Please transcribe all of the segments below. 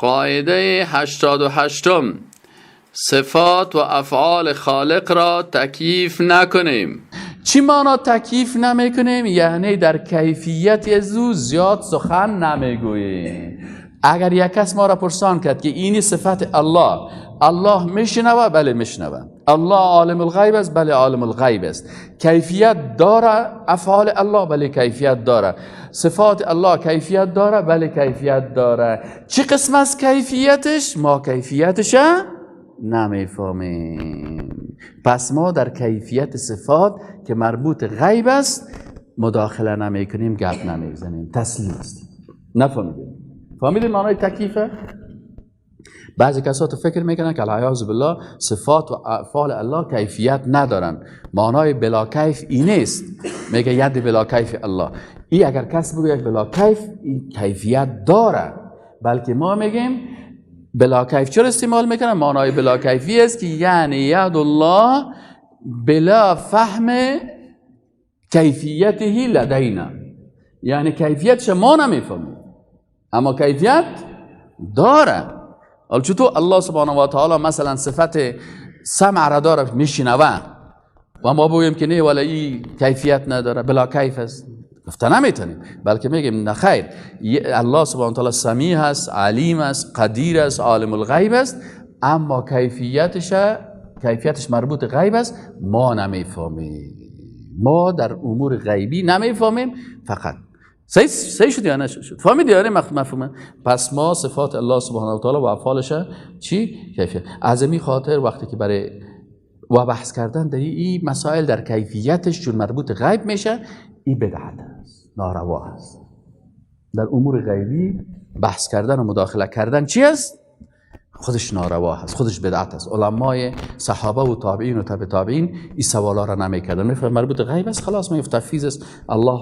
قاعده 88 صفات و افعال خالق را تکییف نکنیم. چی معنا تکییف نمیکنیم؟ یعنی در کیفیت از او زیاد سخن نمیگوییم. اگر یک کس ما را پرسان کرد که اینی صفت الله میشنوه؟ بله میشنوه. الله عالم الغیب است؟ بله عالم الغیب است. کیفیت داره افعال الله؟ بله کیفیت داره. صفات الله کیفیت داره؟ بله کیفیت داره. چه قسم از کیفیتش؟ ما کیفیتش نمیفهمیم. پس ما در کیفیت صفات که مربوط غیب است مداخله نمیکنیم، گپ نمیزنیم، تسلیم هستیم. نفهمیدیم؟ فهمیدید معنای تکییفه؟ بعضی کسا تو فکر میکنن که العیاذ بالله صفات و افعال الله کیفیت ندارن. معنای بلا کیف این نیست. میگه ید بلا کیف الله. این اگر کس بگه یک بلا کیف، این کیفیت داره. بلکه ما میگیم بلا کیف. چرا استعمال میکنن؟ معنای بلا کیفی است که یعنی ید الله بلا فهم کیفیته لدینا. یعنی کیفیتش ما نمیفهمیم اما کیفیت داره. حالا چطور الله سبحانه و تعالی مثلا صفت سمع را داره، میشنوه، و ما بگوییم که نه ولی این کیفیت نداره، بلا کیف است؟ گفته نمیتونیم. بلکه میگیم نه خیر، الله سبحانه و تعالی سمیع است، علیم است، قدیر است، عالم الغیب است، اما کیفیتش مربوط غیب است، ما نمیفهمیم. ما در امور غیبی نمیفهمیم. فقط صحیح شد یا نشد؟ فهمیدی یا نه مفهومه؟ پس ما صفات الله سبحانه و تعالی و افعالش چی؟ کیفیت. از این خاطر وقتی که برای و بحث کردن در این مسائل در کیفیتش چون مربوط غیب میشه، این بدعت است، ناروا است. در امور غیبی بحث کردن و مداخله کردن چی است؟ خودش ناروا است، خودش بدعت است. علمای صحابه و تابعین و تبع تابعین این سوالا را نمیکردن. میفهمن مربوط غیب است، خلاص میگفت تفویض است. الله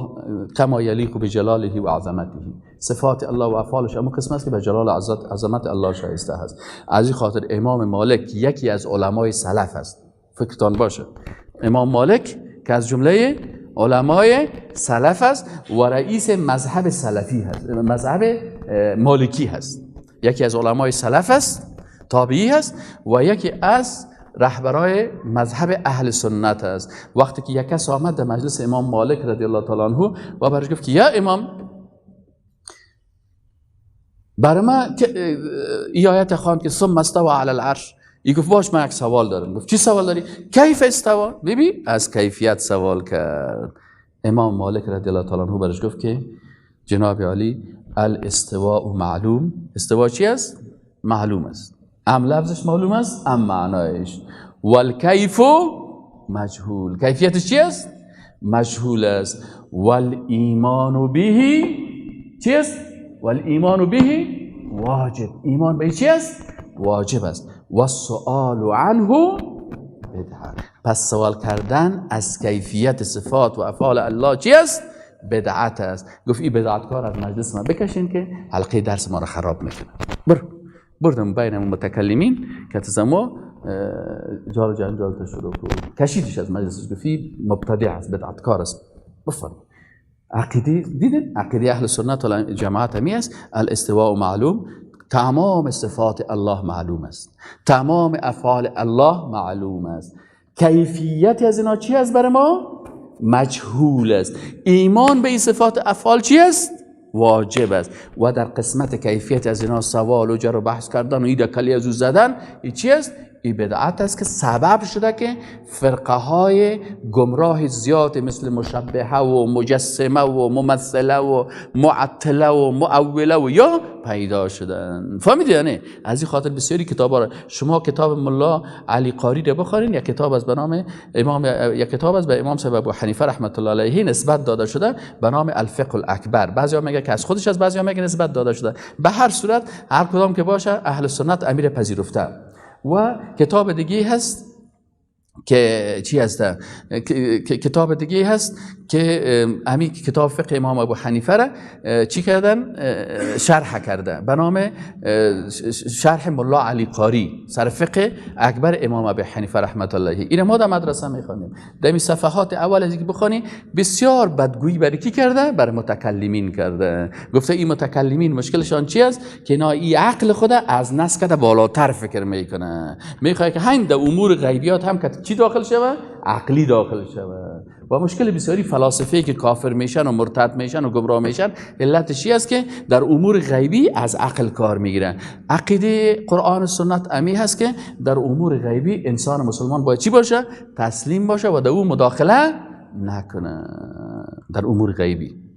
کما یلیق بجلاله و عظمته. صفات الله و افعالش اما قسم است که به جلال عظمت الله شایسته است. از این خاطر امام مالک یکی از علمای سلف است. فکرتان باشه امام مالک که از جمله علمای سلف است و رئیس مذهب سلفی هست، مذهب مالکی هست. یکی از علمای سلف است، تابعی هست، و یکی از رهبرای مذهب اهل سنت است. وقتی که یک کس آمد در مجلس امام مالک رضی الله تعالی عنه و برش گفت که یا امام برای ما این آیت خواند که ثم استوى علی العرش. ای گفت باش من یک سوال دارم. گفت چی سوال داری؟ کیف استوا؟ ببین از کیفیت سوال کرد. امام مالک رضی الله تعالی عنه برش گفت که جناب عالی الاستواء معلوم. استوا چی است؟ معلوم است. ام لفظش معلوم است، ام معنایش. والکیف مجهول. کیفیتش چی است؟ مجهول است. والایمان به چی است؟ والایمان به واجب. ایمان به چی است؟ واجب است. والسؤال عنه بدعه. پس سوال کردن از کیفیت صفات و افعال الله چی است؟ بدعت است. گفت این بدعتکار از مجلس ما بکشین که حلقه درس ما را خراب میکنه. بردم بین متکلمین که تزمو جال جنجال شروع کرد، کشیدش از مجلس. گفت مبتدع است، بدعتکار است. بفرمایید عقیده دیدین؟ عقیده اهل سنت و جماعت همی است الاستواء معلوم. تمام صفات الله معلوم است، تمام افعال الله معلوم است. کیفیت از اینا چی است برای ما؟ مجهول است. ایمان به این صفات افعال چی است؟ واجب است. و در قسمت کیفیت از اینا سوال و جر و بحث کردن و ایده کلی از او زدن، این چی است؟ این بدعت است که سبب شده که فرقه های گمراه زیاد مثل مشبهه و مجسمه و ممثله و معطله و مؤوله و یا پیدا شدن. فهمیدی یا نه؟ از این خاطر بسیاری کتابا را شما کتاب ملا علی قاری را بخورین، یک کتاب از به نام به امام صاحب ابو حنیفه رحمت الله علیه نسبت داده شده به نام الفقه الاکبر. بعضیا میگه که از خودش، از بعضیا میگه نسبت داده شده. به هر صورت هر کدام که باشه اهل سنت امیر پذیرفته. و کتاب دیگه هست که چی هست؟ کتاب دیگه هست که همین کتاب فقه امام ابو حنیفه را چی کردن؟ شرح کرده به نام شرح ملا علی قاری سر فقه اکبر امام ابو حنیفه رحمت الله. این ما در مدرسه میخوانیم. در این صفحات اول از اینکه بخونی بسیار بدگویی برای کی کرده؟ برای متکلمین کرده. گفته این متکلمین مشکلشان چی است؟ که اینا این عقل خود از نس کده بالاتر فکر میکنه، میخواد که همین در امور غیبیات هم که چی داخل شوه؟ عقلی داخل شوه. و مشکل بسیاری فلاسفه که کافر میشن و مرتد میشن و گمراه میشن علتش چی است؟ که در امور غیبی از عقل کار میگیرن. عقیده قرآن و سنت امی هست که در امور غیبی انسان مسلمان باید چی باشه؟ تسلیم باشه و در او مداخله نکنه در امور غیبی.